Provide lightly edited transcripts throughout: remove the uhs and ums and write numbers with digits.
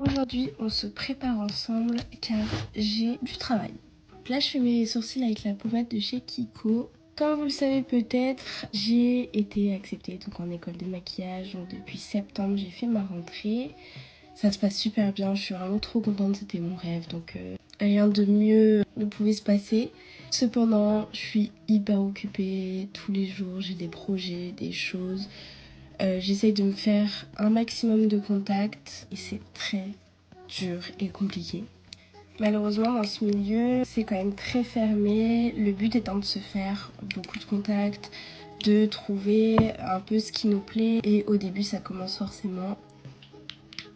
Aujourd'hui, on se prépare ensemble car j'ai du travail. Là, je fais mes sourcils avec la pommade de chez Kiko. Comme vous le savez peut-être, j'ai été acceptée donc en école de maquillage. Donc depuis septembre, j'ai fait ma rentrée. Ça se passe super bien, je suis vraiment trop contente, c'était mon rêve. Donc rien de mieux ne pouvait se passer. Cependant, je suis hyper occupée tous les jours, j'ai des projets, des choses. J'essaye de me faire un maximum de contacts et c'est très dur et compliqué. Malheureusement, dans ce milieu, c'est quand même très fermé. Le but étant de se faire beaucoup de contacts, de trouver un peu ce qui nous plaît. Et au début, ça commence forcément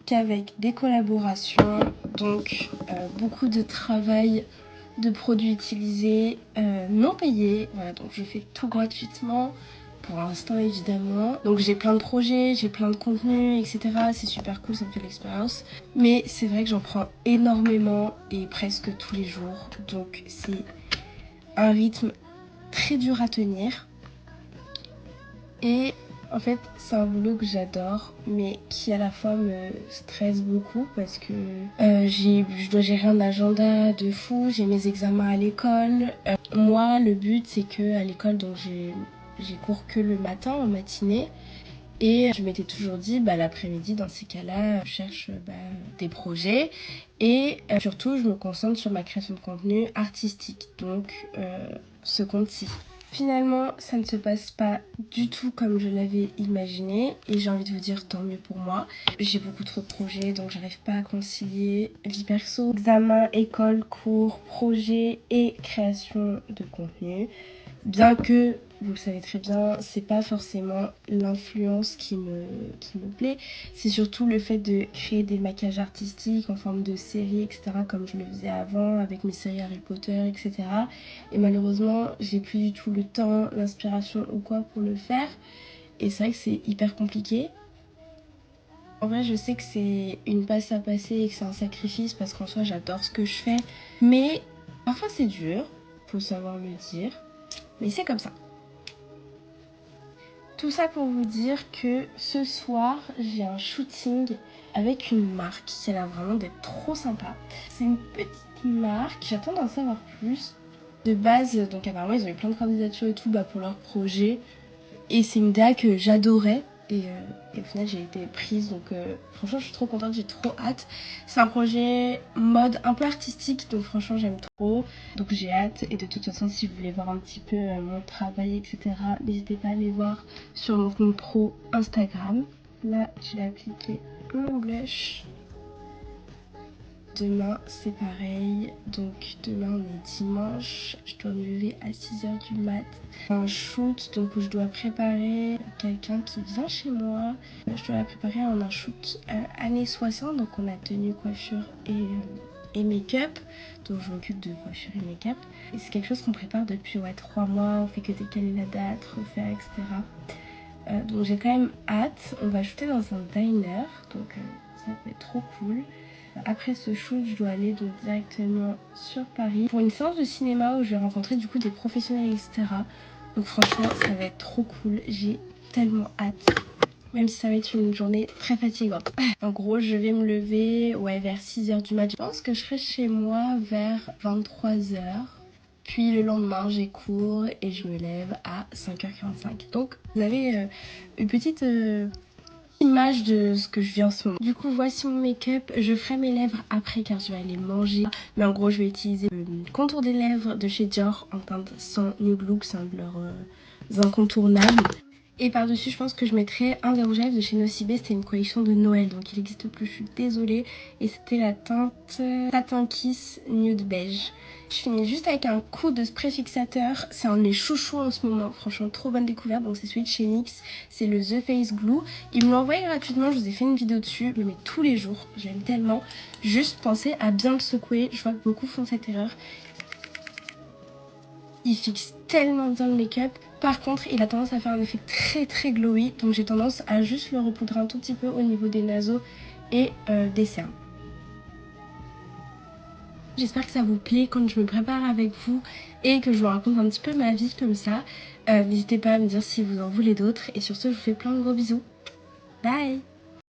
qu'avec des collaborations. Donc, beaucoup de travail, de produits utilisés, non payés. Voilà, donc je fais tout gratuitement. Pour l'instant évidemment. Donc j'ai plein de projets, j'ai plein de contenus, etc. C'est super cool, ça me fait l'expérience. Mais c'est vrai que j'en prends énormément et presque tous les jours. Donc c'est un rythme très dur à tenir. Et en fait c'est un boulot que j'adore mais qui à la fois me stresse beaucoup parce que je dois gérer un agenda de fou, j'ai mes examens à l'école. Moi le but c'est que à l'école donc j'ai cours que le matin en matinée et je m'étais toujours dit l'après-midi dans ces cas-là je cherche des projets et surtout je me concentre sur ma création de contenu artistique, donc ce compte-ci. Finalement ça ne se passe pas du tout comme je l'avais imaginé et j'ai envie de vous dire tant mieux pour moi. J'ai beaucoup trop de projets donc j'arrive pas à concilier vie perso, examen, école, cours, projets et création de contenu. Bien que, vous le savez très bien, c'est pas forcément l'influence qui me plaît, c'est surtout le fait de créer des maquillages artistiques en forme de séries, etc. comme je le faisais avant avec mes séries Harry Potter, etc. Et malheureusement, j'ai plus du tout le temps, l'inspiration ou quoi pour le faire. Et c'est vrai que c'est hyper compliqué. En vrai, je sais que c'est une passe à passer et que c'est un sacrifice parce qu'en soi, j'adore ce que je fais. Mais parfois, c'est dur, faut savoir le dire. Mais c'est comme ça. Tout ça pour vous dire que ce soir, j'ai un shooting avec une marque qui a l'air vraiment d'être trop sympa. C'est une petite marque, j'attends d'en savoir plus. De base, donc apparemment, ils ont eu plein de candidatures et tout pour leur projet. Et c'est une DA que j'adorais. Et au final, j'ai été prise. Donc franchement, je suis trop contente, j'ai trop hâte. C'est un projet mode un peu artistique. Donc franchement, j'aime trop. Donc j'ai hâte. Et de toute façon, si vous voulez voir un petit peu mon travail, etc., n'hésitez pas à aller voir sur mon compte pro Instagram. Là, je vais appliquer mon blush. Demain c'est pareil, donc demain on est dimanche, je dois me lever à 6h du mat. Un shoot donc où je dois préparer quelqu'un qui vient chez moi. Je dois la préparer en un shoot années 60, donc on a tenue, coiffure et make-up. Donc je m'occupe de coiffure et make-up. Et c'est quelque chose qu'on prépare depuis 3 mois, on fait que décaler la date, refaire, etc. Donc j'ai quand même hâte. On va shooter dans un diner, donc ça va être trop cool. Après ce shoot, je dois aller donc directement sur Paris pour une séance de cinéma où je vais rencontrer du coup des professionnels, etc. Donc franchement, ça va être trop cool. J'ai tellement hâte. Même si ça va être une journée très fatigante. En gros, je vais me lever vers 6h du mat. Je pense que je serai chez moi vers 23h. Puis le lendemain, j'ai cours et je me lève à 5h45. Donc vous avez une petite image de ce que je vis en ce moment. Du coup, voici mon make-up. Je ferai mes lèvres après car je vais aller manger. Mais en gros, je vais utiliser le contour des lèvres de chez Dior en teinte sans Nude Look. C'est un de leurs incontournables. Et par-dessus, je pense que je mettrai un des rouges à lèvres de chez Nocibé. C'était une collection de Noël, donc il n'existe plus, je suis désolée. Et c'était la teinte Satin Kiss Nude Beige. Je finis juste avec un coup de spray fixateur. C'est un de mes chouchous en ce moment. Franchement, trop bonne découverte. Donc c'est celui de chez NYX. C'est le The Face Glue. Ils me l'ont envoyé gratuitement. Je vous ai fait une vidéo dessus. Je le mets tous les jours. J'aime tellement. Juste pensez à bien le secouer. Je vois que beaucoup font cette erreur. Il fixe tellement bien le make-up. Par contre, il a tendance à faire un effet très très glowy. Donc j'ai tendance à juste le repoudrer un tout petit peu au niveau des naseaux et des cernes. J'espère que ça vous plaît quand je me prépare avec vous et que je vous raconte un petit peu ma vie comme ça. N'hésitez pas à me dire si vous en voulez d'autres. Et sur ce, je vous fais plein de gros bisous. Bye!